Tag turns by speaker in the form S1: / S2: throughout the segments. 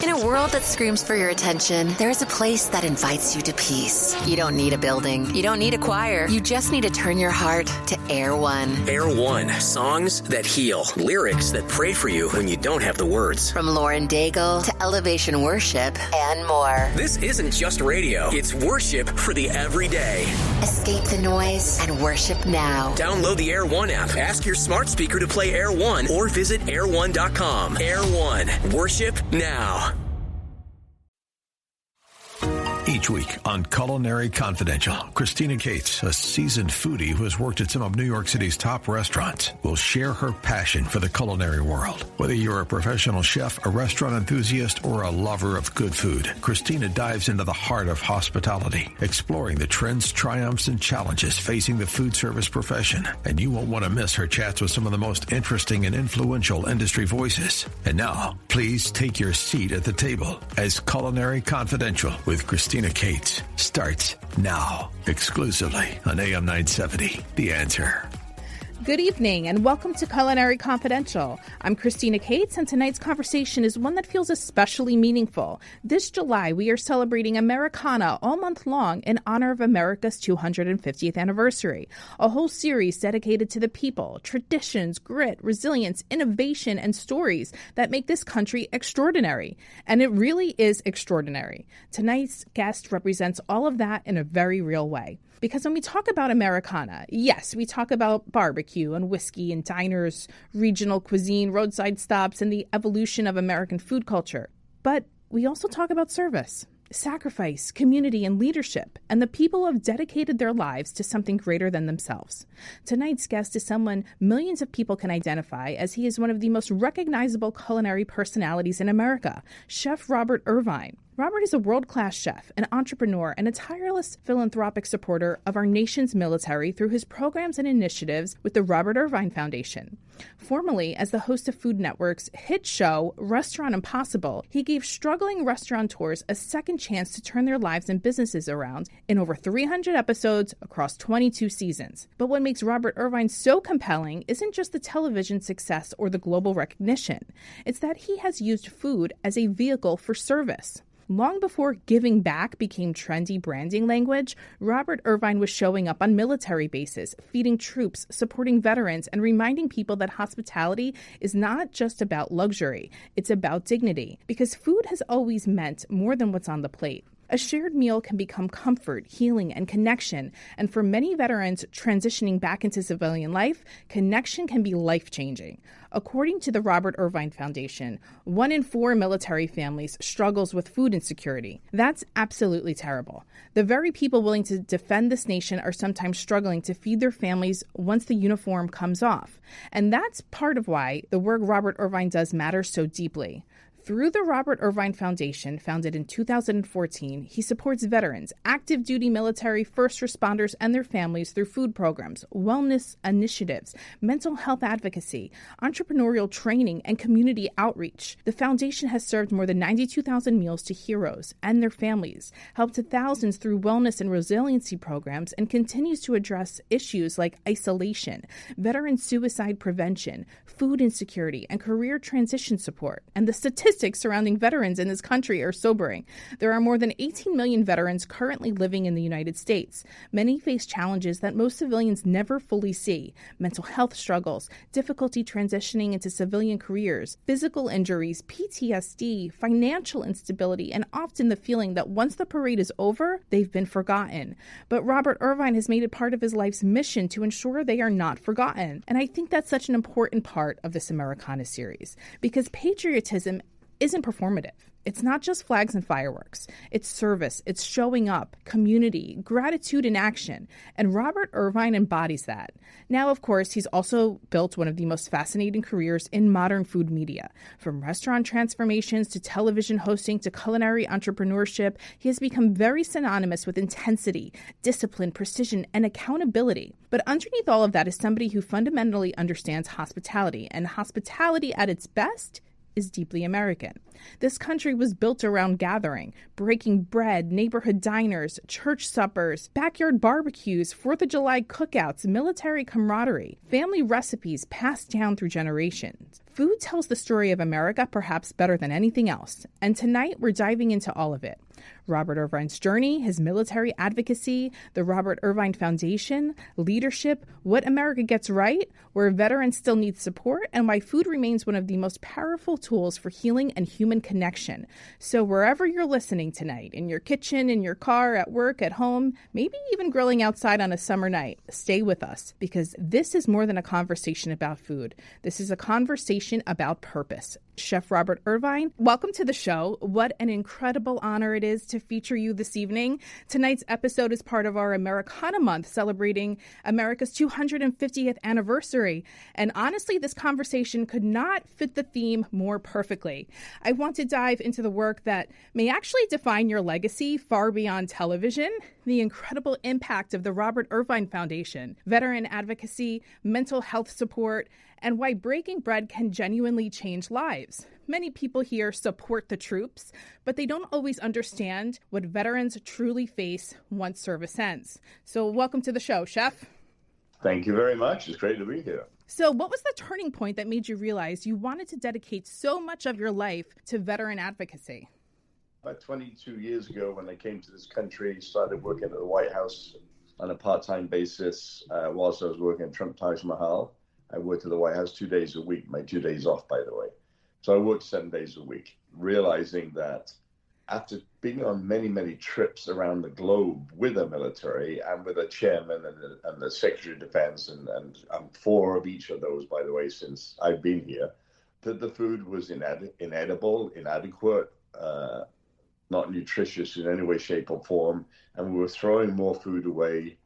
S1: In a world that screams for your attention, there's a place that invites you to peace. You don't need a building. You don't need a choir. You just need to turn your heart to Air One.
S2: Air One. Songs that heal. Lyrics that pray for you when you don't have the words.
S1: From Lauren Daigle to Elevation Worship and more.
S2: This isn't just radio. It's worship for the everyday.
S1: Escape the noise and worship now.
S2: Download the Air One app. Ask your smart speaker to play Air One or visit air1.com. Air One. Worship now.
S3: Each week on Culinary Confidential, Christina Cates, a seasoned foodie who has worked at some of New York City's top restaurants, will share her passion for the culinary world. Whether you're a professional chef, a restaurant enthusiast, or a lover of good food, Christina dives into the heart of hospitality, exploring the trends, triumphs, and challenges facing the food service profession. And you won't want to miss her chats with some of the most interesting and influential industry voices. And now, please take your seat at the table as Culinary Confidential with Christina Cates starts now, exclusively on AM 970, The Answer.
S4: Good evening and welcome to Culinary Confidential. I'm Christina Cates, and tonight's conversation is one that feels especially meaningful. This July, we are celebrating Americana all month long in honor of America's 250th anniversary, a whole series dedicated to the people, traditions, grit, resilience, innovation, and stories that make this country extraordinary. And it really is extraordinary. Tonight's guest represents all of that in a very real way. Because when we talk about Americana, yes, we talk about barbecue and whiskey and diners, regional cuisine, roadside stops, and the evolution of American food culture. But we also talk about service, sacrifice, community, and leadership, and the people who have dedicated their lives to something greater than themselves. Tonight's guest is someone millions of people can identify, as he is one of the most recognizable culinary personalities in America, Chef Robert Irvine. Robert is a world-class chef, an entrepreneur, and a tireless philanthropic supporter of our nation's military through his programs and initiatives with the Robert Irvine Foundation. Formerly, as the host of Food Network's hit show, Restaurant Impossible, he gave struggling restaurateurs a second chance to turn their lives and businesses around in over 300 episodes across 22 seasons. But what makes Robert Irvine so compelling isn't just the television success or the global recognition. It's that he has used food as a vehicle for service. Long before giving back became trendy branding language, Robert Irvine was showing up on military bases, feeding troops, supporting veterans, and reminding people that hospitality is not just about luxury, it's about dignity, because food has always meant more than what's on the plate. A shared meal can become comfort, healing, and connection, and for many veterans transitioning back into civilian life, connection can be life-changing. According to the Robert Irvine Foundation, 1 in 4 military families struggles with food insecurity. That's absolutely terrible. The very people willing to defend this nation are sometimes struggling to feed their families once the uniform comes off. And that's part of why the work Robert Irvine does matters so deeply. Through the Robert Irvine Foundation, founded in 2014, he supports veterans, active duty military, first responders, and their families through food programs, wellness initiatives, mental health advocacy, entrepreneurial training, and community outreach. The foundation has served more than 92,000 meals to heroes and their families, helped thousands through wellness and resiliency programs, and continues to address issues like isolation, veteran suicide prevention, food insecurity, and career transition support. And the statistics surrounding veterans in this country are sobering. There are more than 18 million veterans currently living in the United States. Many face challenges that most civilians never fully see: mental health struggles, difficulty transitioning into civilian careers, physical injuries, PTSD, financial instability, and often the feeling that once the parade is over, they've been forgotten. But Robert Irvine has made it part of his life's mission to ensure they are not forgotten. And I think that's such an important part of this Americana series, because patriotism isn't performative. It's not just flags and fireworks. It's service, it's showing up, community, gratitude in action. And Robert Irvine embodies that. Now, of course, he's also built one of the most fascinating careers in modern food media. From restaurant transformations to television hosting to culinary entrepreneurship, he has become very synonymous with intensity, discipline, precision, and accountability. But underneath all of that is somebody who fundamentally understands hospitality, and hospitality at its best is deeply American. This country was built around gathering, breaking bread, neighborhood diners, church suppers, backyard barbecues, 4th of July cookouts, military camaraderie, family recipes passed down through generations. Food tells the story of America perhaps better than anything else, and tonight we're diving into all of it. Robert Irvine's journey, his military advocacy, the Robert Irvine Foundation, leadership, what America gets right, where veterans still need support, and why food remains one of the most powerful tools for healing and human connection. So wherever you're listening tonight, in your kitchen, in your car, at work, at home, maybe even grilling outside on a summer night, stay with us, because this is more than a conversation about food. This is a conversation about purpose. Chef Robert Irvine, welcome to the show. What an incredible honor it is to feature you this evening. Tonight's episode is part of our Americana month, celebrating America's 250th anniversary. And honestly, this conversation could not fit the theme more perfectly. I want to dive into the work that may actually define your legacy far beyond television, the incredible impact of the Robert Irvine Foundation, veteran advocacy, mental health support, and why breaking bread can genuinely change lives. Many people here support the troops, but they don't always understand what veterans truly face once service ends. So welcome to the show, Chef.
S5: Thank you very much. It's great to be here.
S4: So what was the turning point that made you realize you wanted to dedicate so much of your life to veteran advocacy?
S5: About 22 years ago, when I came to this country, started working at the White House on a part-time basis whilst I was working at Trump Taj Mahal. I worked at the White House 2 days a week, my 2 days off, by the way. So I worked 7 days a week, realizing that after being on many, many trips around the globe with the military and with the chairman and the Secretary of Defense, and I'm 4 of each of those, by the way, since I've been here, that the food was inedible, inadequate, not nutritious in any way, shape, or form, and we were throwing more food away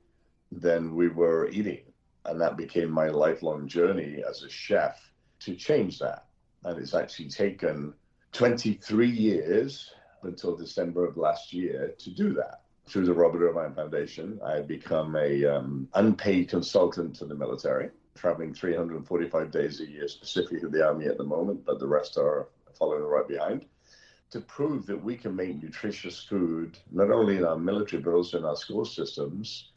S5: than we were eating. And that became my lifelong journey as a chef to change that. And it's actually taken 23 years until December of last year to do that. Through the Robert Irvine Foundation, I had become a unpaid consultant to the military, traveling 345 days a year, specifically to the Army at the moment, but the rest are following right behind, to prove that we can make nutritious food, not only in our military, but also in our school systems,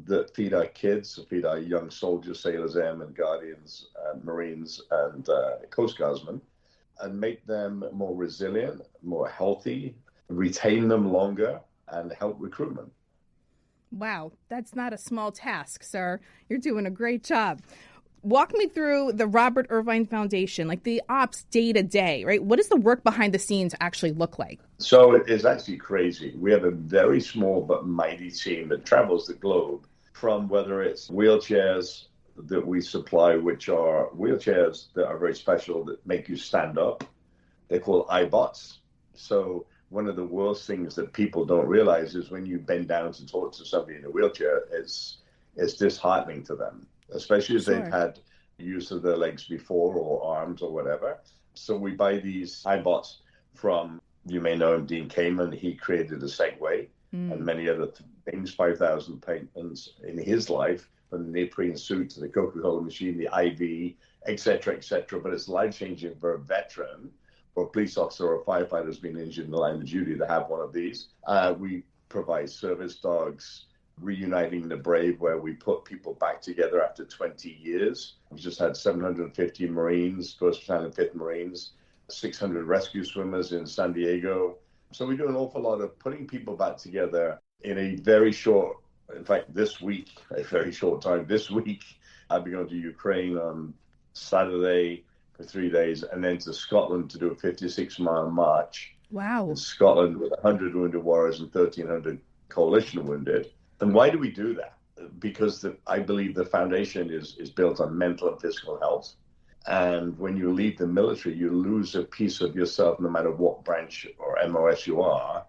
S5: that feed our kids, feed our young soldiers, sailors, airmen, guardians, Marines, and Coast Guardsmen, and make them more resilient, more healthy, retain them longer, and help recruitment.
S4: Wow, that's not a small task, sir. You're doing a great job. Walk me through the Robert Irvine Foundation, like the ops day to day, right? What does the work behind the scenes actually look like?
S5: So it's actually crazy. We have a very small but mighty team that travels the globe, from whether it's wheelchairs that we supply, which are wheelchairs that are very special that make you stand up. They're called iBots. So one of the worst things that people don't realize is when you bend down to talk to somebody in a wheelchair, it's disheartening to them, especially if they've had use of their legs before or arms or whatever. So we buy these iBots from, you may know him, Dean Kamen. He created the Segway and many other things, 5,000 patents in his life, from the neoprene suit to the Coca-Cola machine, the IV, et cetera, but it's life-changing for a veteran or a police officer or a firefighter who's been injured in the line of duty to have one of these. We provide service dogs, Reuniting the Brave, where we put people back together after 20 years. We just had 750 Marines, 1st Battalion, 5th Marines, 600 rescue swimmers in San Diego. So we do an awful lot of putting people back together in a very short, in fact, this week, a very short time. This week, I'll be going to Ukraine on Saturday for 3 days, and then to Scotland to do a 56-mile march.
S4: Wow.
S5: In Scotland with 100 wounded warriors and 1,300 coalition wounded. And why do we do that? Because I believe the foundation is built on mental and physical health. And when you leave the military, you lose a piece of yourself, no matter what branch or MOS you are.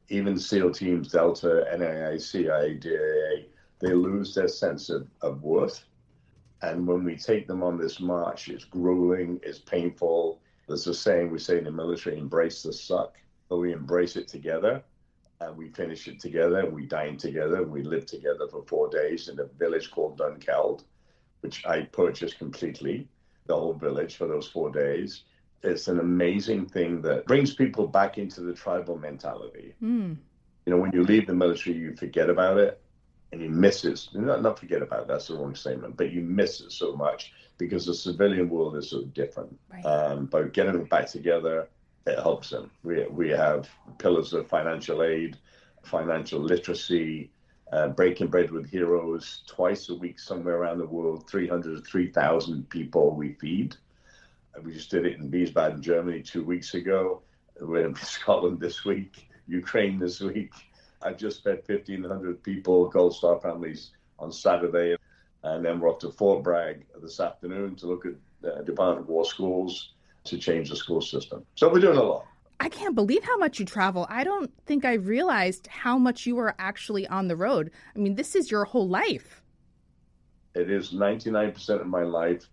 S5: Even SEAL teams, Delta, NAI, CIA, DAA, they lose their sense of worth. And when we take them on this march, it's grueling, it's painful. There's a saying we say in the military, embrace the suck, but we embrace it together. And we finish it together, and we dine together, and we live together for 4 days in a village called Dunkeld, which I purchased completely, the whole village for those 4 days. It's an amazing thing that brings people back into the tribal mentality. You know, when you leave the military, you forget about it and you miss it. Not forget about it, that's the wrong statement, but you miss it so much. because the civilian world is sort of different.
S4: Right.
S5: But getting them back together, it helps them. We have pillars of financial aid, financial literacy, breaking bread with heroes twice a week somewhere around the world, 300 to 3,000 people we feed. We just did it in Wiesbaden, Germany 2 weeks ago. We're in Scotland this week, Ukraine this week. I just fed 1,500 people, Gold Star families, on Saturday. And then we're off to Fort Bragg this afternoon to look at Department of War schools to change the school system. So we're doing a lot.
S4: I can't believe how much you travel. I don't think I realized how much you were actually on the road. I mean, this is your whole life.
S5: It is 99% of my life.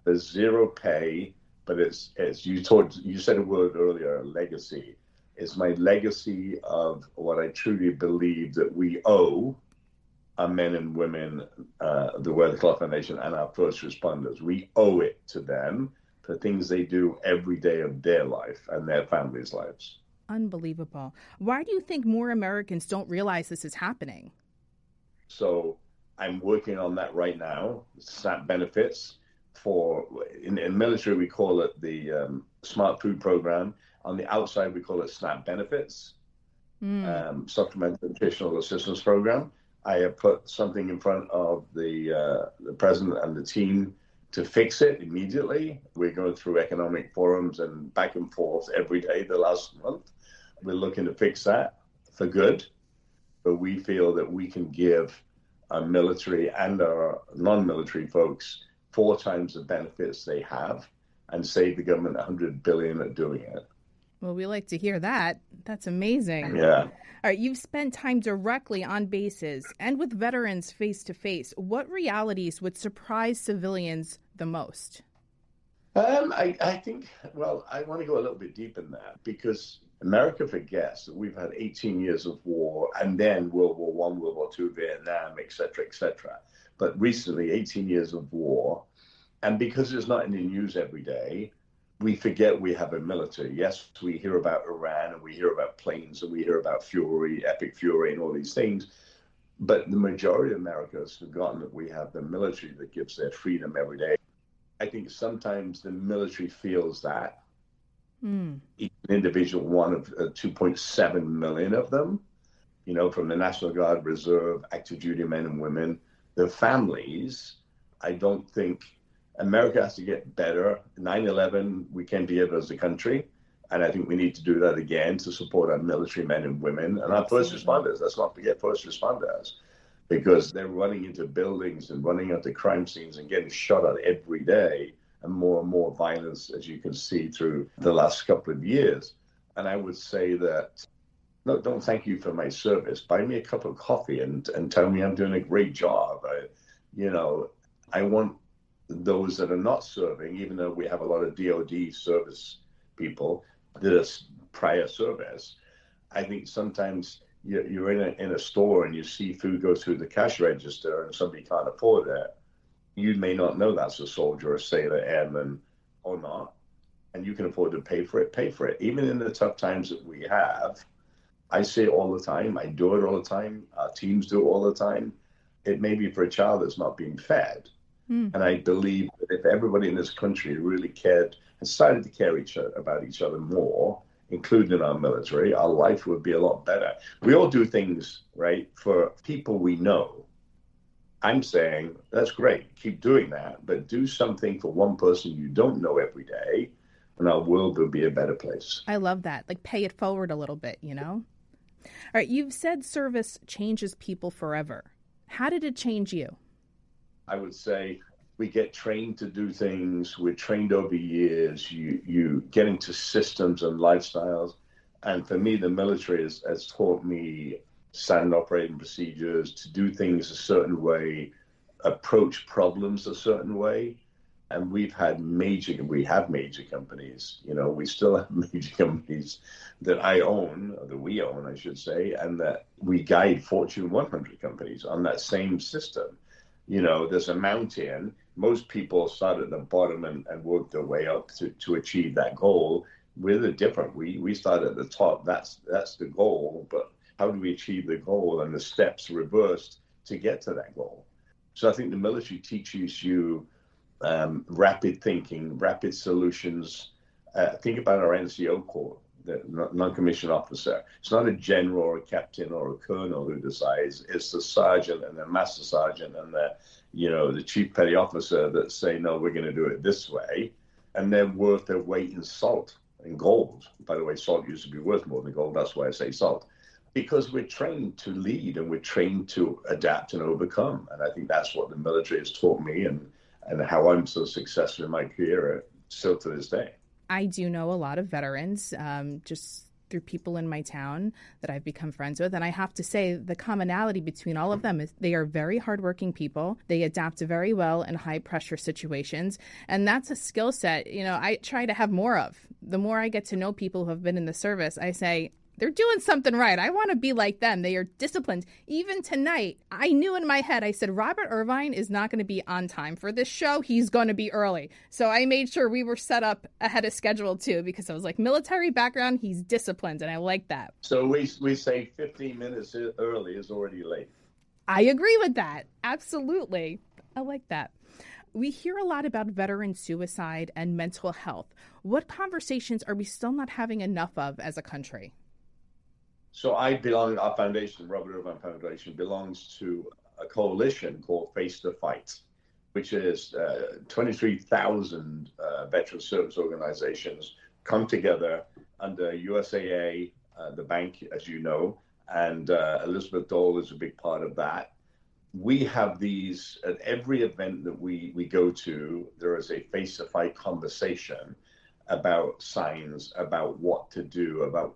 S5: There's zero pay, but it's you said a word earlier, legacy. It's my legacy of what I truly believe that we owe our men and women, the Wear the Cloth Foundation, and our first responders. We owe it to them for things they do every day of their life and their families' lives.
S4: Unbelievable. Why do you think more Americans don't realize this is happening?
S5: So I'm working on that right now. SNAP benefits in military, we call it the Smart Food Program. On the outside, we call it SNAP benefits, Supplemental Nutritional Assistance Program. I have put something in front of the president and the team to fix it immediately. We're going through economic forums and back and forth every day the last month. We're looking to fix that for good, but we feel that we can give our military and our non-military folks 4 times the benefits they have and save the government $100 billion at doing it.
S4: Well, we like to hear that. That's amazing.
S5: Yeah.
S4: All right, you've spent time directly on bases and with veterans face to face. What realities would surprise civilians the most?
S5: I think, well, I want to go a little bit deep in that because America forgets that we've had 18 years of war and then World War I, World War II, Vietnam, et cetera, et cetera. But recently, 18 years of war. And because it's not in the news every day, we forget we have a military. Yes, we hear about Iran and we hear about planes and we hear about fury, epic fury and all these things. But the majority of America has forgotten that we have the military that gives their freedom every day. I think sometimes the military feels that. Each individual one of 2.7 million of them, from the National Guard, Reserve, active duty men and women, their families. I don't think America has to get better. 9/11, we came together as a country, and I think we need to do that again to support our military men and women and our first responders. Let's not forget first responders, because they're running into buildings and running into crime scenes and getting shot at every day, and more violence, as you can see through the last couple of years. And I would say that, no, don't thank you for my service. Buy me a cup of coffee and tell me I'm doing a great job. I want those that are not serving, even though we have a lot of DOD service people that are prior service. I think sometimes you're in a store and you see food go through the cash register and somebody can't afford it. You may not know that's a soldier, a sailor, airman, or not. And you can afford to pay for it, pay for it. Even in the tough times that we have, I say it all the time. I do it all the time. Our teams do it all the time. It may be for a child that's not being fed. And I believe that if everybody in this country really cared and started to care about each other more, including our military, our life would be a lot better. We all do things, right, for people we know. I'm saying, that's great, keep doing that, but do something for one person you don't know every day, and our world will be a better place.
S4: I love that. Like, pay it forward a little bit, All right, you've said service changes people forever. How did it change you?
S5: I would say we get trained to do things. We're trained over years. You get into systems and lifestyles. And for me, the military has taught me standard operating procedures, to do things a certain way, approach problems a certain way. And we have major companies. We still have major companies that I own, or that we own, I should say, and that we guide Fortune 100 companies on that same system. There's a mountain. Most people start at the bottom and work their way up to achieve that goal. We're different. We start at the top. That's the goal. But how do we achieve the goal and the steps reversed to get to that goal? So I think the military teaches you rapid thinking, rapid solutions. Think about our NCO Corps, the non-commissioned officer. It's not a general or a captain or a colonel who decides. It's the sergeant and the master sergeant and the chief petty officer that say, no, we're going to do it this way. And they're worth their weight in salt and gold. By the way, salt used to be worth more than gold. That's why I say salt. Because we're trained to lead and we're trained to adapt and overcome. And I think that's what the military has taught me and how I'm so successful in my career still to this day.
S4: I do know a lot of veterans, just through people in my town that I've become friends with. And I have to say the commonality between all of them is they are very hardworking people. They adapt very well in high pressure situations. And that's a skill set, I try to have more of. The more I get to know people who have been in the service, I say, they're doing something right. I want to be like them. They are disciplined. Even tonight, I knew in my head, I said, Robert Irvine is not going to be on time for this show. He's going to be early. So I made sure we were set up ahead of schedule too, because I was like, military background, he's disciplined. And I like that.
S5: So we say 15 minutes early is already late.
S4: I agree with that. Absolutely. I like that. We hear a lot about veteran suicide and mental health. What conversations are we still not having enough of as a country?
S5: So our foundation, Robert Irvine Foundation, belongs to a coalition called Face the Fight, which is 23,000 veteran service organizations come together under USAA, the bank, as you know, and Elizabeth Dole is a big part of that. We have these at every event that we go to. There is a Face the Fight conversation about signs, about what to do, about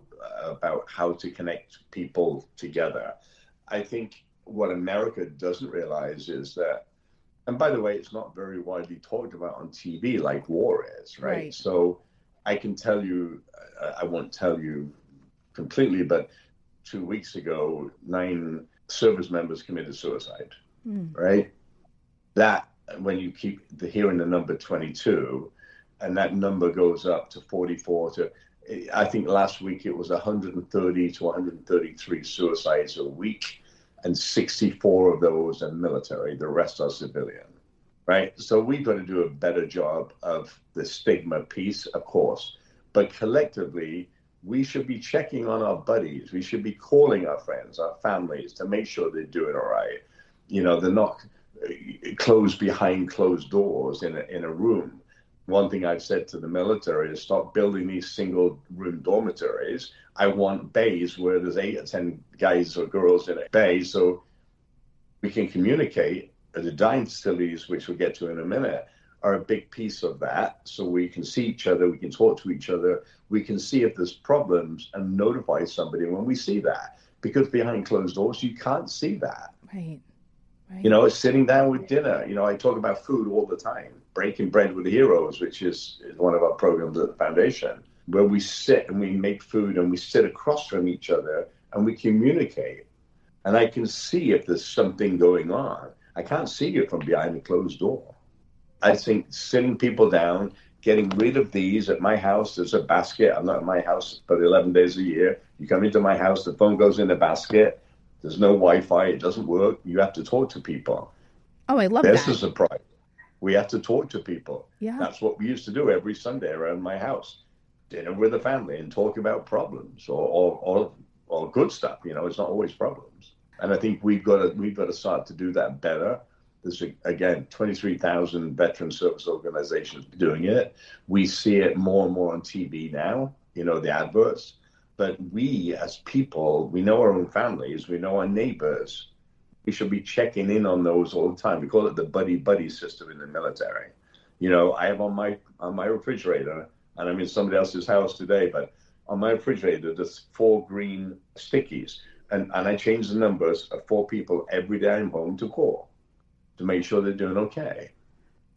S5: how to connect people together. I think what America doesn't realize is that, and by the way, it's not very widely talked about on TV like war is, right? So I can tell you, I won't tell you completely, but 2 weeks ago, 9 service members committed suicide, right? That, when you keep hearing the number 22, and that number goes up to 44 to, I think last week it was 130 to 133 suicides a week, and 64 of those are military. The rest are civilian, right? So we've got to do a better job of the stigma piece, of course, but collectively, we should be checking on our buddies. We should be calling our friends, our families, to make sure they're doing all right. They're not closed behind closed doors in a room. One thing I've said to the military is stop building these single room dormitories. I want bays where there's 8 or 10 guys or girls in a bay so we can communicate. The dining facilities, which we'll get to in a minute, are a big piece of that. So we can see each other, we can talk to each other, we can see if there's problems and notify somebody when we see that. Because behind closed doors, you can't see that.
S4: Right.
S5: It's sitting down with dinner. I talk about food all the time. Breaking Bread with Heroes, which is one of our programs at the foundation, where we sit and we make food and we sit across from each other and we communicate. And I can see if there's something going on. I can't see it from behind a closed door. I think sitting people down, getting rid of these. At my house, there's a basket. I'm not at my house but 11 days a year. You come into my house, the phone goes in the basket. There's no Wi-Fi. It doesn't work. You have to talk to people.
S4: Oh, I love that.
S5: This is a surprise. We have to talk to people.
S4: Yeah.
S5: That's what we used to do every Sunday around my house. Dinner with the family and talk about problems or good stuff. It's not always problems. And I think we've got to start to do that better. There's, again, 23,000 veteran service organizations doing it. We see it more and more on TV now, the adverts. But we as people, we know our own families, we know our neighbors. We should be checking in on those all the time. We call it the buddy system in the military. I have on my refrigerator, and I'm in somebody else's house today, but on my refrigerator, there's 4 green stickies. And I change the numbers of 4 people every day I'm home to call to make sure they're doing okay.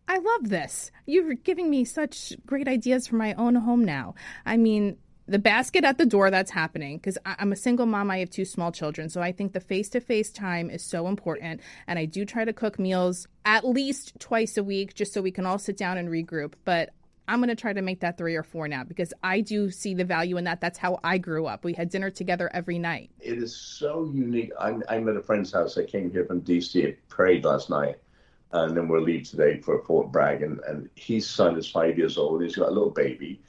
S4: I love this. You're giving me such great ideas for my own home now. I mean, the basket at the door, that's happening because I'm a single mom. I have 2 small children. So I think the face-to-face time is so important. And I do try to cook meals at least twice a week just so we can all sit down and regroup. But I'm going to try to make that 3 or 4 now because I do see the value in that. That's how I grew up. We had dinner together every night.
S5: It is so unique. I'm at a friend's house. I came here from D.C. I prayed last night. And then we'll leave today for Fort Bragg. And his son is 5 years old. He's got a little baby.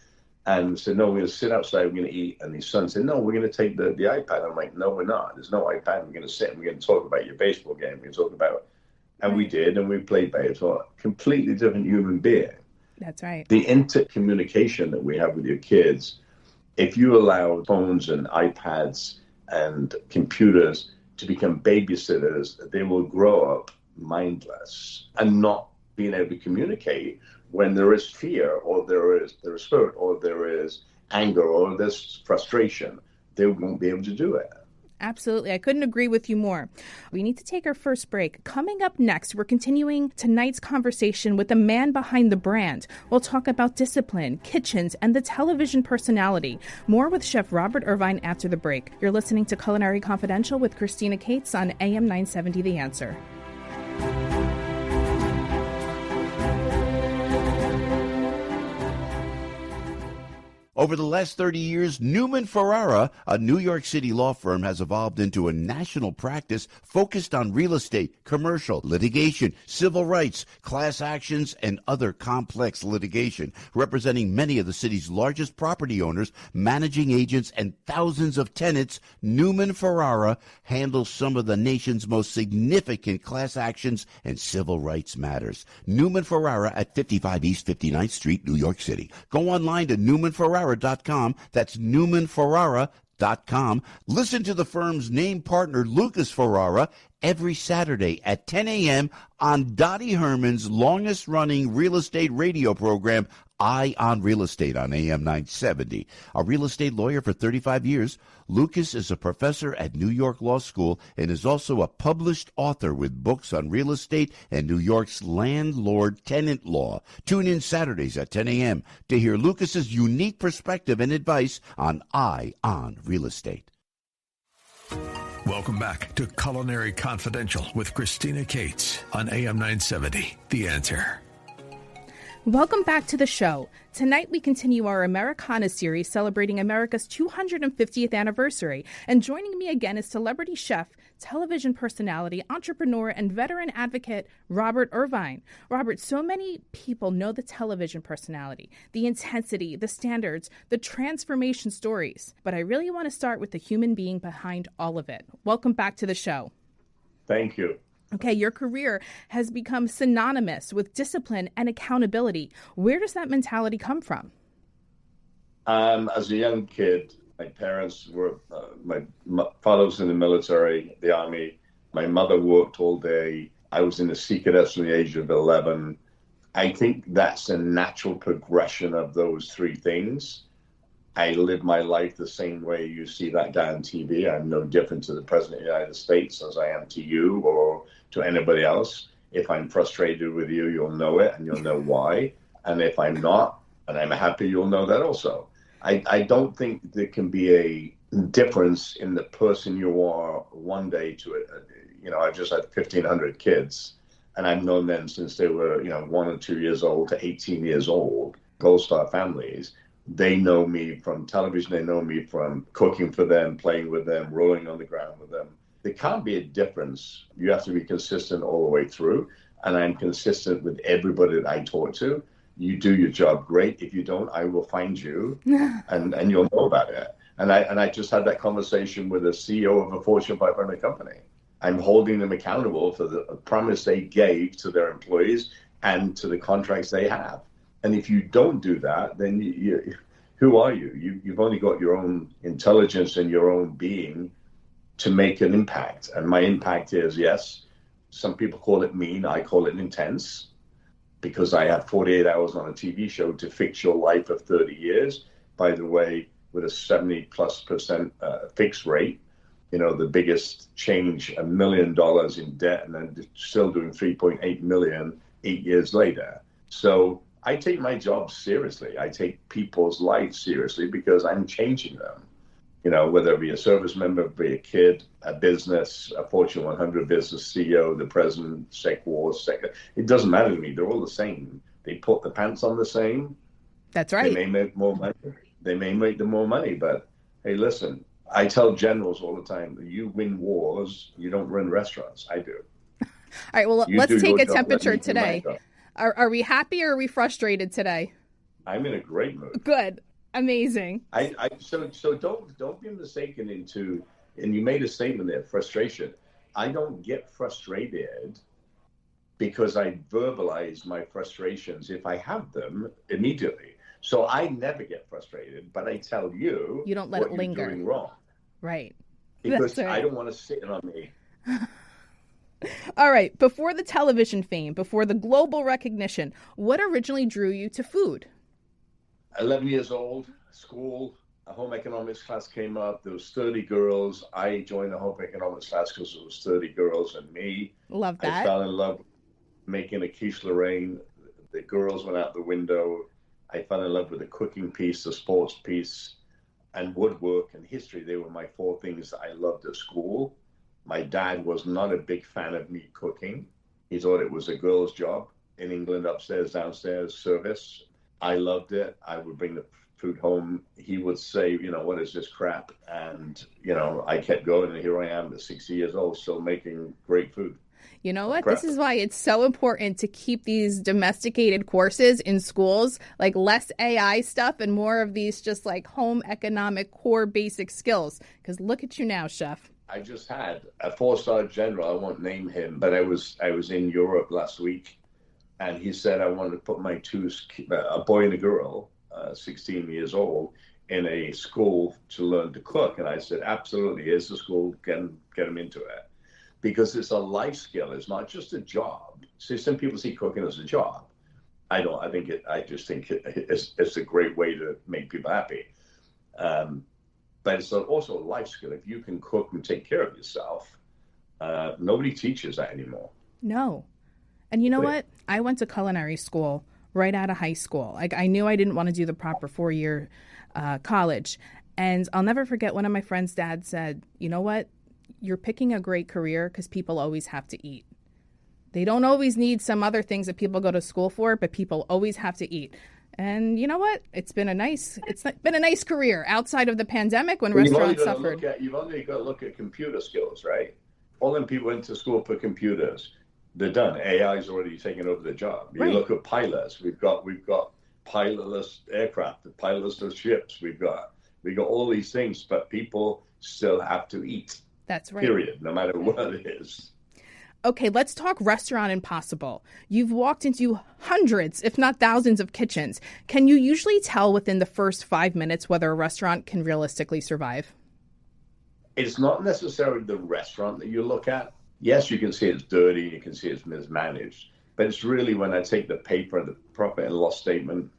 S5: And said, no, we're going to sit outside, we're going to eat. And his son said, no, we're going to take the iPad. I'm like, no, we're not. There's no iPad. We're going to sit and we're going to talk about your baseball game. We're going to talk about, and we did, and we played baseball. Completely different human being.
S4: That's right.
S5: The intercommunication that we have with your kids, if you allow phones and iPads and computers to become babysitters, they will grow up mindless and not being able to communicate when there is fear or there is hurt or there is anger or there's frustration. They won't be able to do it.
S4: Absolutely. I couldn't agree with you more. We need to take our first break. Coming up next, we're continuing tonight's conversation with the man behind the brand. We'll talk about discipline, kitchens, and the television personality. More with Chef Robert Irvine after the break. You're listening to Culinary Confidential with Christina Cates on AM 970 The Answer.
S6: Over the last 30 years, Newman Ferrara, a New York City law firm, has evolved into a national practice focused on real estate, commercial, litigation, civil rights, class actions, and other complex litigation, representing many of the city's largest property owners, managing agents, and thousands of tenants. Newman Ferrara handles some of the nation's most significant class actions and civil rights matters. Newman Ferrara at 55 East 59th Street, New York City. Go online to newmanferrara.com. That's newmanferrara.com. Listen to the firm's name partner, Lucas Ferrara, every Saturday at 10 a.m. on Dottie Herman's longest-running real estate radio program, Eye on Real Estate on AM 970. A real estate lawyer for 35 years, Lucas is a professor at New York Law School and is also a published author with books on real estate and New York's landlord-tenant law. Tune in Saturdays at 10 a.m. to hear Lucas's unique perspective and advice on Eye on Real Estate.
S3: Welcome back to Culinary Confidential with Christina Cates on AM 970, The Answer.
S4: Welcome back to the show. Tonight we continue our Americana series celebrating America's 250th anniversary. And joining me again is celebrity chef, television personality, entrepreneur, and veteran advocate Robert Irvine. Robert, so many people know the television personality, the intensity, the standards, the transformation stories. But I really want to start with the human being behind all of it. Welcome back to the show.
S5: Thank you.
S4: Okay, your career has become synonymous with discipline and accountability. Where does that mentality come from?
S5: As a young kid, my parents were, my father was in the military, the army. My mother worked all day. I was in the Sea Cadets from the age of 11. I think that's a natural progression of those three things. I live my life the same way you see that guy on TV. I'm no different to the President of the United States as I am to you or to anybody else. If I'm frustrated with you, you'll know it and you'll know why. And if I'm not, and I'm happy, you'll know that also. I don't think there can be a difference in the person you are one day to it. I've just had 1,500 kids, and I've known them since they were, 1 or 2 years old to 18 years old, Gold Star families. They know me from television. They know me from cooking for them, playing with them, rolling on the ground with them. There can't be a difference. You have to be consistent all the way through. And I'm consistent with everybody that I talk to. You do your job great. If you don't, I will find you and you'll know about it. And I just had that conversation with a CEO of a Fortune 500 company. I'm holding them accountable for the promise they gave to their employees and to the contracts they have. And if you don't do that, then who are you? You've only got your own intelligence and your own being to make an impact. And my impact is, yes, some people call it mean. I call it intense because I have 48 hours on a TV show to fix your life of 30 years. By the way, with a 70+% fixed rate, the biggest change, $1 million in debt, and then still doing 3.8 million 8 years later. So I take my job seriously. I take people's lives seriously because I'm changing them. Whether it be a service member, be a kid, a business, a Fortune 100 business CEO, the president, it doesn't matter to me. They're all the same. They put the pants on the same.
S4: That's right.
S5: They may make more money. They may make them more money, but hey, listen, I tell generals all the time, you win wars, you don't run restaurants. I do.
S4: All right, well,
S5: You
S4: let's
S5: do
S4: take
S5: your
S4: a
S5: job, let
S4: temperature
S5: me do my
S4: today.
S5: job.
S4: Are we happy or are we frustrated today?
S5: I'm in a great mood.
S4: Good. Amazing.
S5: So don't be mistaken into, and you made a statement there, frustration. I don't get frustrated because I verbalize my frustrations if I have them immediately. So I never get frustrated, but I tell you,
S4: you don't let
S5: what
S4: it linger.
S5: You're doing wrong.
S4: Right.
S5: Because
S4: That's right.
S5: I don't want to sit on me.
S4: All right. Before the television fame, before the global recognition, what originally drew you to food?
S5: 11 years old, school, a home economics class came up. There was 30 girls. I joined the home economics class because there was 30 girls and me.
S4: Love that.
S5: I fell in love with making a quiche Lorraine. The girls went out the window. I fell in love with the cooking piece, the sports piece, and woodwork and history. They were my four things I loved at school. My dad was not a big fan of me cooking. He thought it was a girl's job in England, upstairs, downstairs, service. I loved it. I would bring the food home. He would say, what is this crap? And, I kept going. And here I am at 60 years old, still making great food.
S4: You know what? This is why it's so important to keep these domesticated courses in schools, like less AI stuff and more of these just like home economic core basic skills. Because look at you now, chef.
S5: I just had a 4-star general. I won't name him, but I was in Europe last week, and he said I wanted to put my a boy and a girl, 16 years old, in a school to learn to cook. And I said, absolutely, here's the school, get them into it. Because it's a life skill. It's not just a job. See, some people see cooking as a job. I don't. I just think it's a great way to make people happy. But it's also a life skill. If you can cook and take care of yourself, nobody teaches that anymore.
S4: No. And you know what? I went to culinary school right out of high school. Like I knew I didn't want to do the proper 4-year college. And I'll never forget one of my friend's dad said, you know what? You're picking a great career because people always have to eat. They don't always need some other things that people go to school for, but people always have to eat. And you know what? It's been a nice career outside of the pandemic when restaurants suffered.
S5: You've only got to look at computer skills, right? All them people went to school for computers. They're done. AI's already taken over the job. You look at pilots. We've got pilotless aircraft, pilotless ships. We've got all these things, but people still have to eat.
S4: That's right.
S5: Period. No matter what it is.
S4: Okay, let's talk Restaurant Impossible. You've walked into hundreds, if not thousands, of kitchens. Can you usually tell within the first 5 minutes whether a restaurant can realistically survive?
S5: It's not necessarily the restaurant that you look at. Yes, you can see it's dirty, you can see it's mismanaged, but it's really when I take the paper and the profit and loss statement,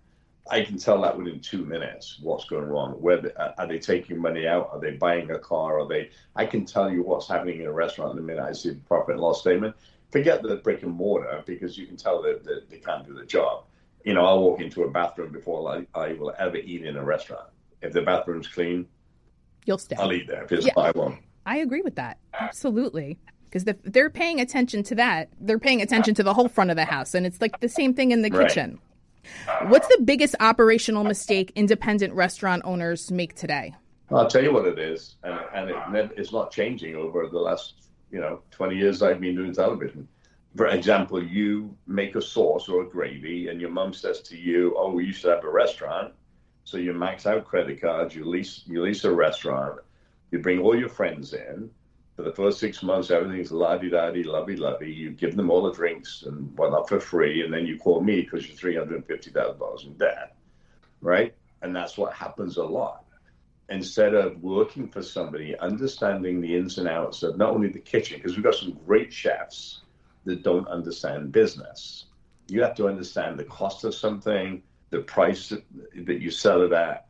S5: I can tell that within 2 minutes what's going wrong. Are they taking money out? Are they buying a car? I can tell you what's happening in a restaurant the minute I see the profit and loss statement. Forget the brick and mortar, because you can tell that they can't do the job. I'll walk into a bathroom before I will ever eat in a restaurant. If the bathroom's clean,
S4: you'll stay.
S5: I'll eat there. If it's not, I won't.
S4: I agree with that. Absolutely. Because they're paying attention to that. They're paying attention to the whole front of the house. And it's like the same thing in the kitchen. What's the biggest operational mistake independent restaurant owners make today?
S5: I'll tell you what it is, and it's not changing over the last 20 years I've been doing television. For example, you make a sauce or a gravy, and your mom says to you, "Oh, we used to have a restaurant," so you max out credit cards, you lease a restaurant, you bring all your friends in. For the first 6 months, everything's la-di-da-di, lovey-lovey. You give them all the drinks and whatnot for free, and then you call me because you're $350,000 in debt, right? And that's what happens a lot. Instead of working for somebody, understanding the ins and outs of not only the kitchen, because we've got some great chefs that don't understand business. You have to understand the cost of something, the price that you sell it at,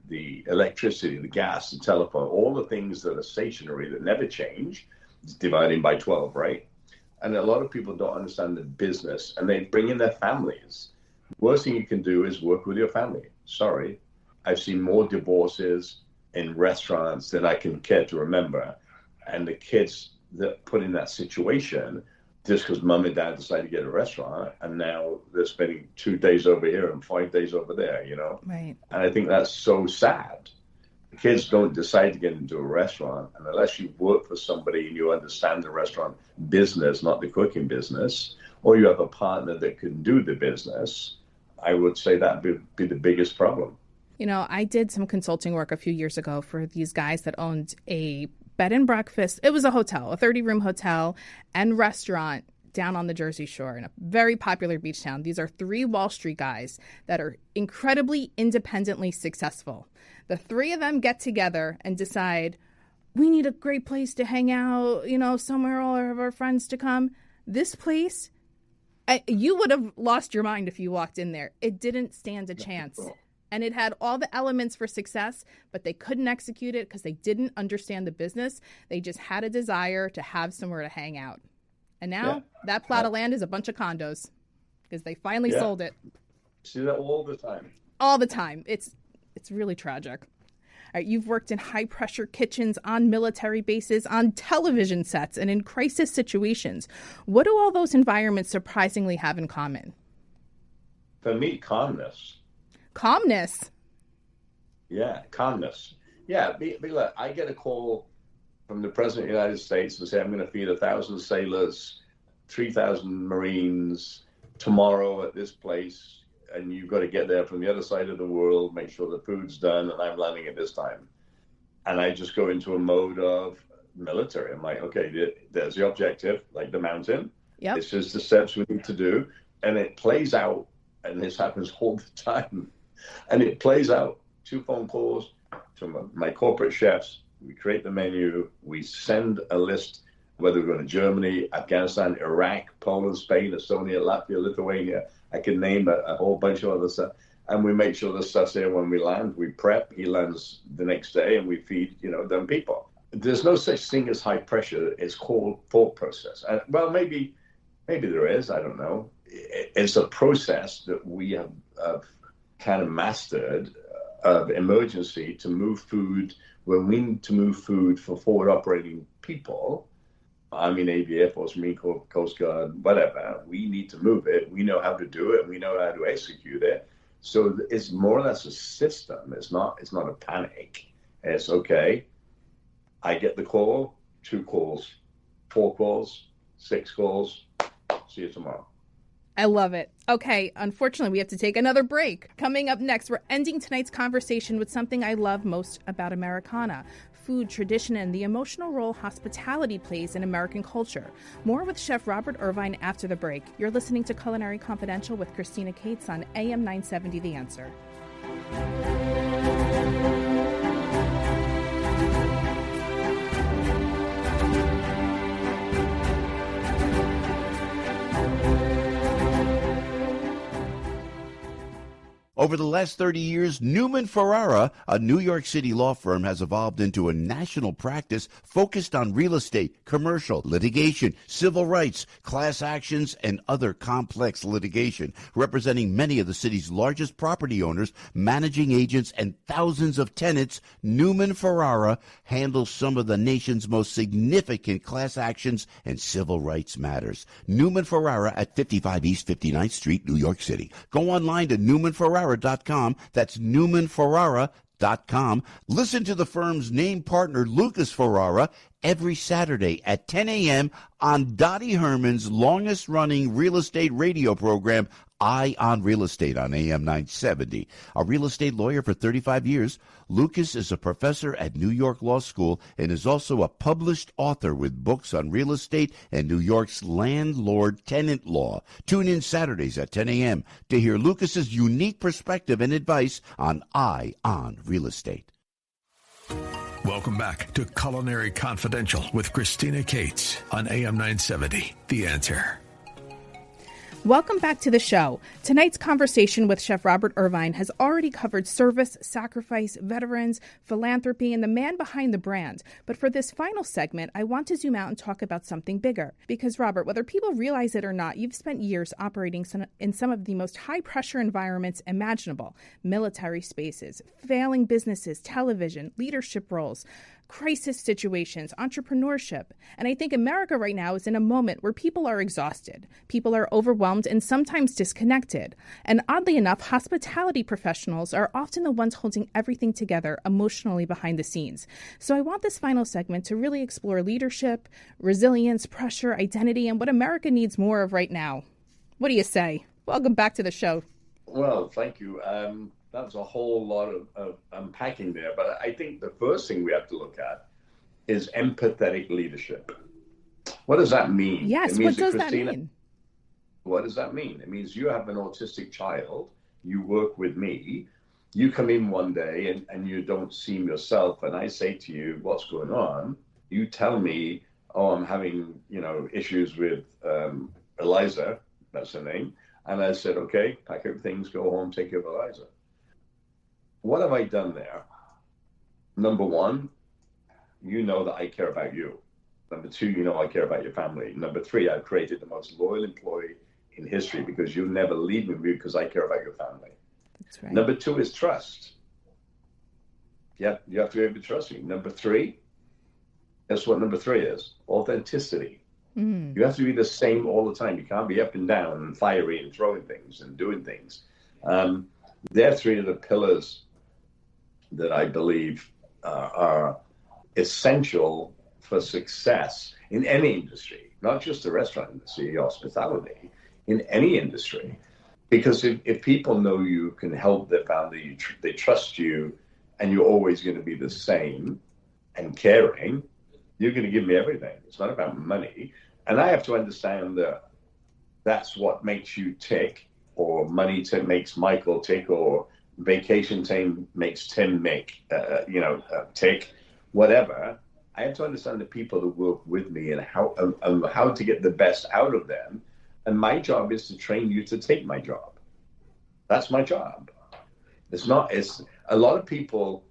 S5: the electricity, the gas, the telephone, all the things that are stationary that never change, dividing by 12, right? And a lot of people don't understand the business, and they bring in their families. The worst thing you can do is work with your family. Sorry. I've seen more divorces in restaurants than I can care to remember. And the kids that put in that situation, just because mom and dad decided to get a restaurant, and now they're spending 2 days over here and 5 days over there,
S4: Right.
S5: And I think that's so sad. Kids don't decide to get into a restaurant, and unless you work for somebody and you understand the restaurant business, not the cooking business, or you have a partner that can do the business, I would say that would be the biggest problem.
S4: You know, I did some consulting work a few years ago for these guys that owned a bed and breakfast. It was a hotel, a 30-room hotel and restaurant down on the Jersey Shore in a very popular beach town. These are 3 Wall Street guys that are incredibly independently successful. The 3 of them get together and decide, we need a great place to hang out, you know, somewhere all of our friends to come. This place, you would have lost your mind if you walked in there. It didn't stand a chance. And it had all the elements for success, but they couldn't execute it because they didn't understand the business. They just had a desire to have somewhere to hang out. And now that plot of land is a bunch of condos because they finally sold it.
S5: See that all the time.
S4: All the time. It's really tragic. All right, you've worked in high-pressure kitchens, on military bases, on television sets, and in crisis situations. What do all those environments surprisingly have in common?
S5: For me, calmness.
S4: Calmness?
S5: Yeah, calmness. Yeah, look, I get a call from the President of the United States and say, I'm going to feed 1,000 sailors, 3,000 Marines tomorrow at this place, and you've got to get there from the other side of the world, make sure the food's done, and I'm landing at this time. And I just go into a mode of military. I'm like, okay, there's the objective, like the mountain.
S4: Yep.
S5: This is the steps we need to do. And it plays out, and this happens all the time. And it plays out 2 phone calls to my corporate chefs. We create the menu. We send a list, whether we're going to Germany, Afghanistan, Iraq, Poland, Spain, Estonia, Latvia, Lithuania. I can name a whole bunch of other stuff. And we make sure the stuff's there when we land. We prep. He lands the next day, and we feed, them people. There's no such thing as high pressure. It's called thought process. And, well, maybe there is. I don't know. It's a process that we have kind of mastered of emergency to move food when we need to move food for forward operating people. Army, Navy, Air Force, Marine Corps, Coast Guard, whatever. We need to move it. We know how to do it. We know how to execute it. So it's more or less a system. It's not a panic. It's okay. I get the call, 2 calls, 4 calls, 6 calls. See you tomorrow.
S4: I love it. Okay, unfortunately, we have to take another break. Coming up next, we're ending tonight's conversation with something I love most about Americana: food, tradition, and the emotional role hospitality plays in American culture. More with Chef Robert Irvine after the break. You're listening to Culinary Confidential with Christina Cates on AM 970 The Answer.
S6: Over the last 30 years, Newman Ferrara, a New York City law firm, has evolved into a national practice focused on real estate, commercial, litigation, civil rights, class actions, and other complex litigation, representing many of the city's largest property owners, managing agents, and thousands of tenants. Newman Ferrara handles some of the nation's most significant class actions and civil rights matters. Newman Ferrara at 55 East 59th Street, New York City. Go online to newmanferrara.com. That's newmanferrara.com. Listen to the firm's name partner, Lucas Ferrara, every Saturday at 10 a.m. on Dottie Herman's longest-running real estate radio program, Eye on Real Estate on AM 970. A real estate lawyer for 35 years, Lucas is a professor at New York Law School and is also a published author with books on real estate and New York's landlord-tenant law. Tune in Saturdays at 10 a.m. to hear Lucas's unique perspective and advice on Eye on Real Estate.
S3: Welcome back to Culinary Confidential with Christina Cates on AM 970, The Answer.
S4: Welcome back to the show. Tonight's conversation with Chef Robert Irvine has already covered service, sacrifice, veterans, philanthropy, and the man behind the brand. But for this final segment, I want to zoom out and talk about something bigger. Because, Robert, whether people realize it or not, you've spent years operating in some of the most high-pressure environments imaginable: military spaces, failing businesses, television, leadership roles. crisis situations, entrepreneurship. And I think America right now is in a moment where people are exhausted, people are overwhelmed and sometimes disconnected. And oddly enough, hospitality professionals are often the ones holding everything together emotionally behind the scenes. So I want this final segment to really explore leadership, resilience, pressure, identity, and what America needs more of right now. What do you say? Welcome back to the show.
S5: Well, thank you. That's a whole lot of unpacking there. But I think the first thing we have to look at is empathetic leadership. What does that mean?
S4: Yes, what does that mean?
S5: What does that mean? It means you have an autistic child, you work with me, you come in one day and you don't seem yourself, and I say to you, what's going on? You tell me, oh, I'm having, issues with Eliza, that's her name. And I said, okay, pack up things, go home, take care of Eliza. What have I done there? Number one, you know that I care about you. Number two, you know I care about your family. Number three, I've created the most loyal employee in history because you'll never leave me because I care about your family.
S4: That's right.
S5: Number two is trust. Yeah, you have to be able to trust me. Number three, that's what number three is, authenticity. You have to be the same all the time. You can't be up and down and fiery and throwing things and doing things. They're three of the pillars that I believe are essential for success in any industry, not just the restaurant industry, hospitality, in any industry. Because if people know you can help their family, they trust you, and you're always going to be the same and caring, you're going to give me everything. It's not about money. And I have to understand that that's what makes you tick, or money makes Michael tick, or vacation time makes Tim tick, whatever. I have to understand the people that work with me and how to get the best out of them. And my job is to train you to take my job. That's my job. It's a lot of people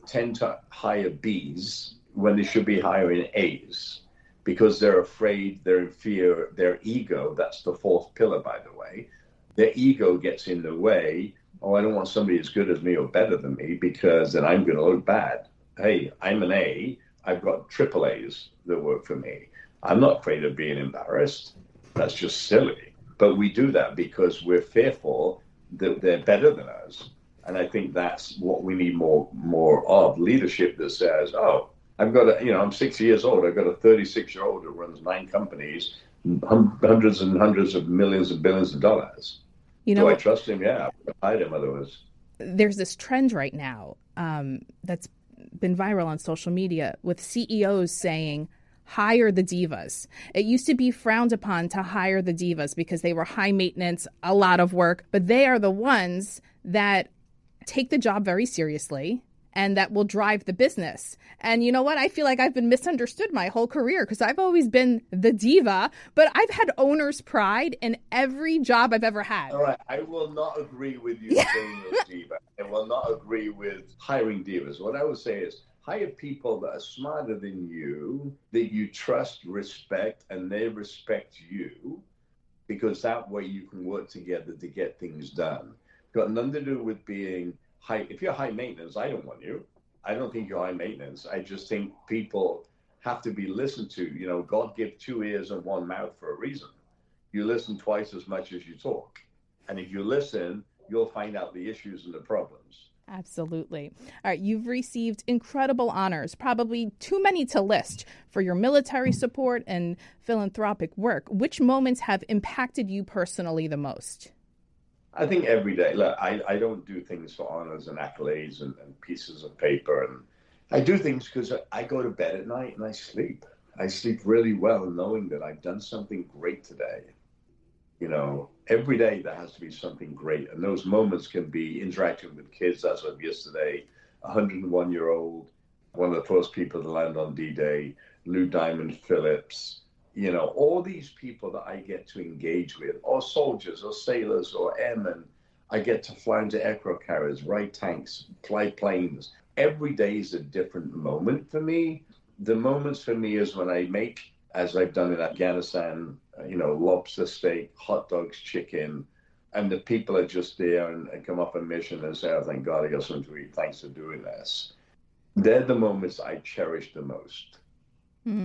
S5: tend to hire Bs when they should be hiring As because they're afraid, they're in fear, their ego, that's the fourth pillar, by the way. Their ego gets in the way. Oh, I don't want somebody as good as me or better than me because then I'm going to look bad. Hey, I'm an A. I've got triple A's that work for me. I'm not afraid of being embarrassed. That's just silly. But we do that because we're fearful that they're better than us. And I think that's what we need more of, leadership that says, oh, I'm 60 years old. I've got a 36-year-old who runs 9 companies, hundreds and hundreds of millions and billions of dollars. Do I trust him? Yeah, I hide him otherwise.
S4: There's this trend right now that's been viral on social media with CEOs saying, hire the divas. It used to be frowned upon to hire the divas because they were high maintenance, a lot of work, but they are the ones that take the job very seriously and that will drive the business. And you know what? I feel like I've been misunderstood my whole career because I've always been the diva, but I've had owner's pride in every job I've ever had.
S5: All right. I will not agree with you saying you're a diva. I will not agree with hiring divas. What I would say is hire people that are smarter than you, that you trust, respect, and they respect you, because that way you can work together to get things done. Got nothing to do with being high. If you're high maintenance, I don't want you. I don't think you're high maintenance. I just think people have to be listened to. God gave 2 ears and 1 mouth for a reason. You listen twice as much as you talk. And if you listen, you'll find out the issues and the problems.
S4: Absolutely. All right. You've received incredible honors, probably too many to list, for your military support and philanthropic work. Which moments have impacted you personally the most?
S5: I think every day. Look, I don't do things for honors and accolades and pieces of paper. And I do things because I go to bed at night and I sleep. I sleep really well knowing that I've done something great today. Every day there has to be something great. And those moments can be interacting with kids, as of yesterday, a 101-year-old, one of the first people to land on D-Day, Lou Diamond Phillips, all these people that I get to engage with, or soldiers or sailors or airmen. I get to fly into aircraft carriers, ride tanks, fly planes. Every day is a different moment for me. The moments for me is when I make, as I've done in Afghanistan, lobster steak, hot dogs, chicken, and the people are just there and come up a mission and say, oh, thank God I got something to eat. Thanks for doing this. They're the moments I cherish the most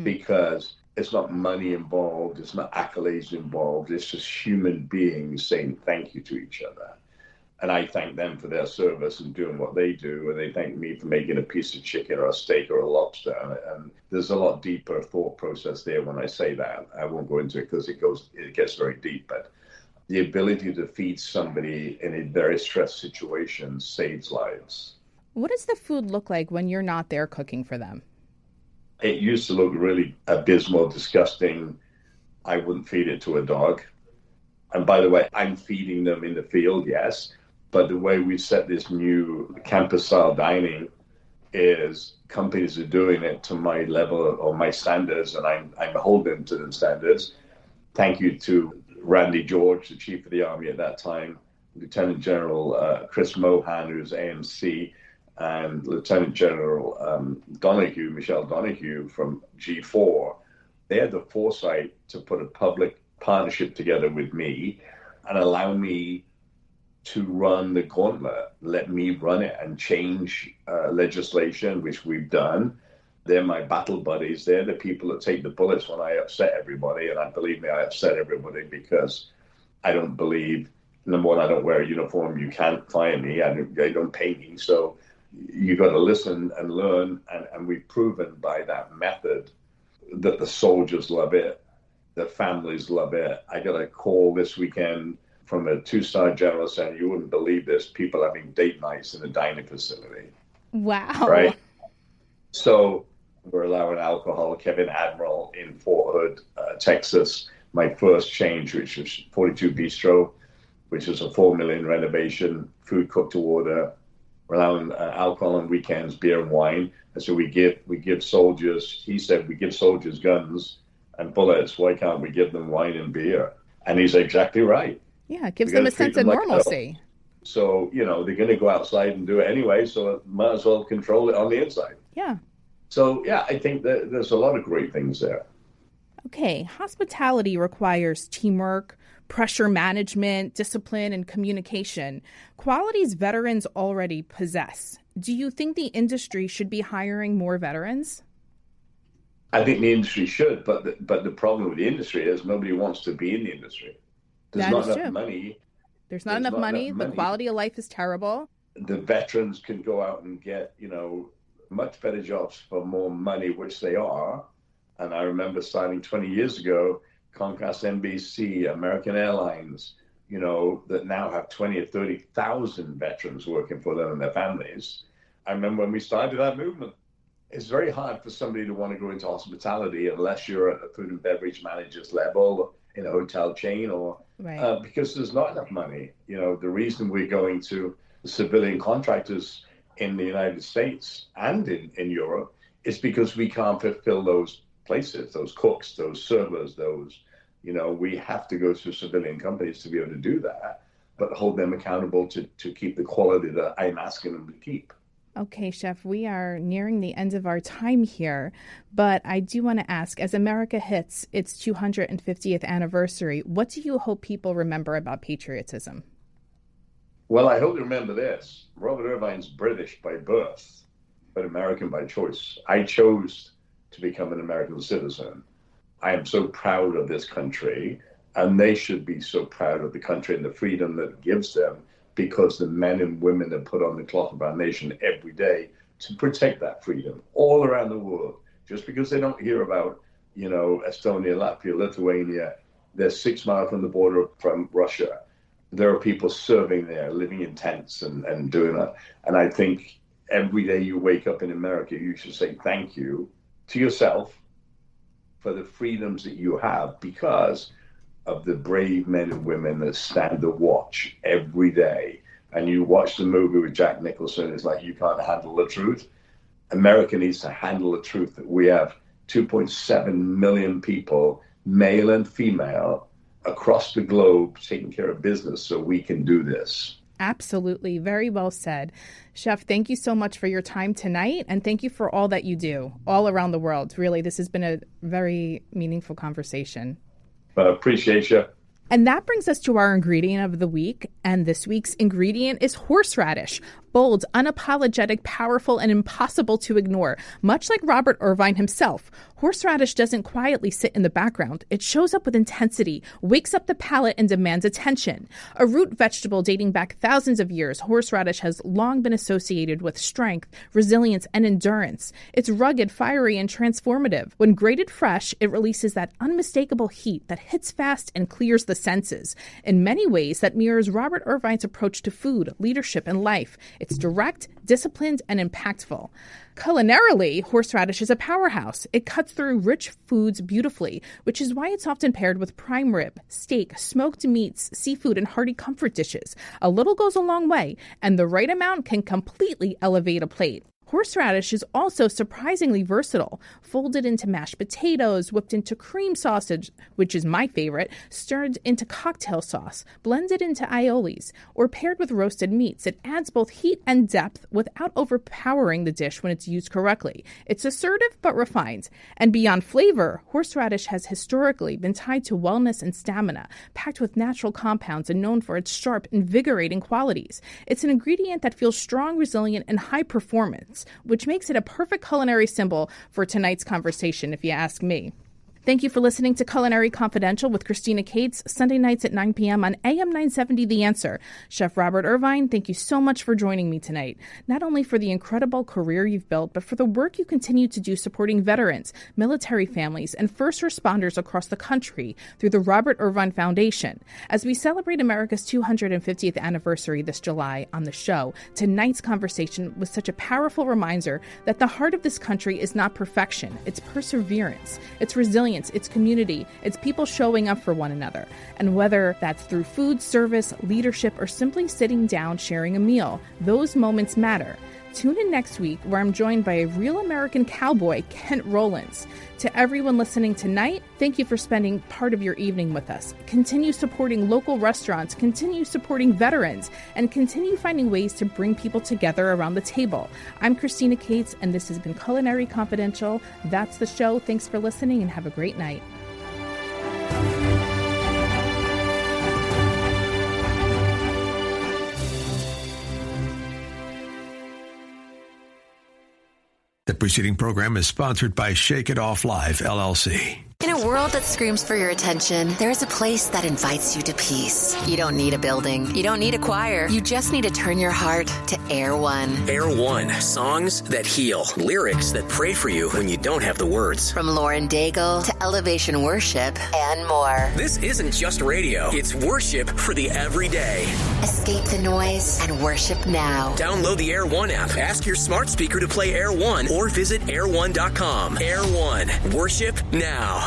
S5: because it's not money involved, it's not accolades involved, it's just human beings saying thank you to each other. And I thank them for their service and doing what they do, and they thank me for making a piece of chicken or a steak or a lobster. And there's a lot deeper thought process there when I say that. I won't go into it because it gets very deep, but the ability to feed somebody in a very stressed situation saves lives.
S4: What does the food look like when you're not there cooking for them?
S5: It used to look really abysmal, disgusting. I wouldn't feed it to a dog. And by the way, I'm feeding them in the field, yes. But the way we set this new campus-style dining is companies are doing it to my level or my standards, and I'm holding to the standards. Thank you to Randy George, the Chief of the Army at that time, Lieutenant General Chris Mohan, who's AMC, and Lieutenant General Michelle Donahue from G4. They had the foresight to put a public partnership together with me and allow me to run the gauntlet, let me run it and change legislation, which we've done. They're my battle buddies. They're the people that take the bullets when I upset everybody. And believe me, I upset everybody because I don't believe, number one, I don't wear a uniform. You can't fire me. They don't pay me. So you got to listen and learn. And we've proven by that method that the soldiers love it. The families love it. I got a call this weekend from a 2-star general saying, you wouldn't believe this, people having date nights in a dining facility.
S4: Wow.
S5: Right? So we're allowing alcohol. Kevin Admiral in Fort Hood, Texas, my first change, which was 42 Bistro, which is a $4 million renovation, food cooked to order. We're allowing alcohol on weekends, beer and wine. And so we give soldiers, he said, we give soldiers guns and bullets. Why can't we give them wine and beer? And he's exactly right.
S4: Yeah, it gives them a sense of normalcy.
S5: So, they're going to go outside and do it anyway, so might as well control it on the inside.
S4: Yeah.
S5: So, yeah, I think that there's a lot of great things there.
S4: Okay, hospitality requires teamwork, pressure management, discipline, and communication. Qualities veterans already possess. Do you think the industry should be hiring more veterans?
S5: I think the industry should, but the problem with the industry is nobody wants to be in the industry. There's not enough money.
S4: There's not enough money. The quality of life is terrible.
S5: The veterans can go out and get, much better jobs for more money, which they are. And I remember starting 20 years ago, Comcast, NBC, American Airlines, that now have 20 or 30,000 veterans working for them and their families. I remember when we started that movement. It's very hard for somebody to want to go into hospitality unless you're at a food and beverage manager's level in a hotel chain or because there's not enough money. The reason we're going to civilian contractors in the United States and in Europe is because we can't fulfill those places, those cooks, those servers, we have to go to civilian companies to be able to do that, but hold them accountable to keep the quality that I'm asking them to keep.
S4: Okay, Chef, we are nearing the end of our time here, but I do want to ask, as America hits its 250th anniversary, what do you hope people remember about patriotism?
S5: Well, I hope you remember this. Robert Irvine's British by birth, but American by choice. I chose to become an American citizen. I am so proud of this country, and they should be so proud of the country and the freedom that it gives them, because the men and women that put on the cloth of our nation every day to protect that freedom all around the world. Just because they don't hear about, Estonia, Latvia, Lithuania, they're 6 miles from the border from Russia. There are people serving there, living in tents and doing that. And I think every day you wake up in America, you should say thank you to yourself for the freedoms that you have because of the brave men and women that stand the watch every day. And you watch the movie with Jack Nicholson, it's like, you can't handle the truth. America needs to handle the truth that we have 2.7 million people, male and female, across the globe taking care of business so we can do this.
S4: Absolutely. Very well said. Chef, thank you so much for your time tonight. And thank you for all that you do all around the world. Really, this has been a very meaningful conversation.
S5: Appreciate you.
S4: And that brings us to our ingredient of the week. And this week's ingredient is horseradish. Bold, unapologetic, powerful, and impossible to ignore. Much like Robert Irvine himself, horseradish doesn't quietly sit in the background. It shows up with intensity, wakes up the palate, and demands attention. A root vegetable dating back thousands of years, horseradish has long been associated with strength, resilience, and endurance. It's rugged, fiery, and transformative. When grated fresh, it releases that unmistakable heat that hits fast and clears the senses. In many ways, that mirrors Robert Irvine's approach to food, leadership, and life. It's direct, disciplined, and impactful. Culinarily, horseradish is a powerhouse. It cuts through rich foods beautifully, which is why it's often paired with prime rib, steak, smoked meats, seafood, and hearty comfort dishes. A little goes a long way, and the right amount can completely elevate a plate. Horseradish is also surprisingly versatile. Folded into mashed potatoes, whipped into cream sausage, which is my favorite, stirred into cocktail sauce, blended into aiolis, or paired with roasted meats. It adds both heat and depth without overpowering the dish when it's used correctly. It's assertive but refined. And beyond flavor, horseradish has historically been tied to wellness and stamina, packed with natural compounds and known for its sharp, invigorating qualities. It's an ingredient that feels strong, resilient, and high performance, which makes it a perfect culinary symbol for tonight's conversation, if you ask me. Thank you for listening to Culinary Confidential with Christina Cates, Sunday nights at 9 p.m. on AM 970 The Answer. Chef Robert Irvine, thank you so much for joining me tonight, not only for the incredible career you've built, but for the work you continue to do supporting veterans, military families, and first responders across the country through the Robert Irvine Foundation. As we celebrate America's 250th anniversary this July on the show, tonight's conversation was such a powerful reminder that the heart of this country is not perfection, it's perseverance, it's resilience, it's community, it's people showing up for one another. And whether that's through food, service, leadership, or simply sitting down sharing a meal, those moments matter. Tune in next week where I'm joined by a real American cowboy, Kent Rollins. To everyone listening tonight, thank you for spending part of your evening with us. Continue supporting local restaurants, continue supporting veterans, and continue finding ways to bring people together around the table. I'm Christina Cates, and this has been Culinary Confidential. That's the show. Thanks for listening, and have a great night.
S3: The preceding program is sponsored by Shake It Off Live, LLC.
S1: In a world that screams for your attention, there is a place that invites you to peace. You don't need a building. You don't need a choir. You just need to turn your heart to Air One.
S2: Air One, songs that heal, lyrics that pray for you when you don't have the words.
S1: From Lauren Daigle to Elevation Worship and more.
S2: This isn't just radio. It's worship for the everyday.
S1: Escape the noise and worship now.
S2: Download the Air One app. Ask your smart speaker to play Air One or visit air1.com. Air One, worship now.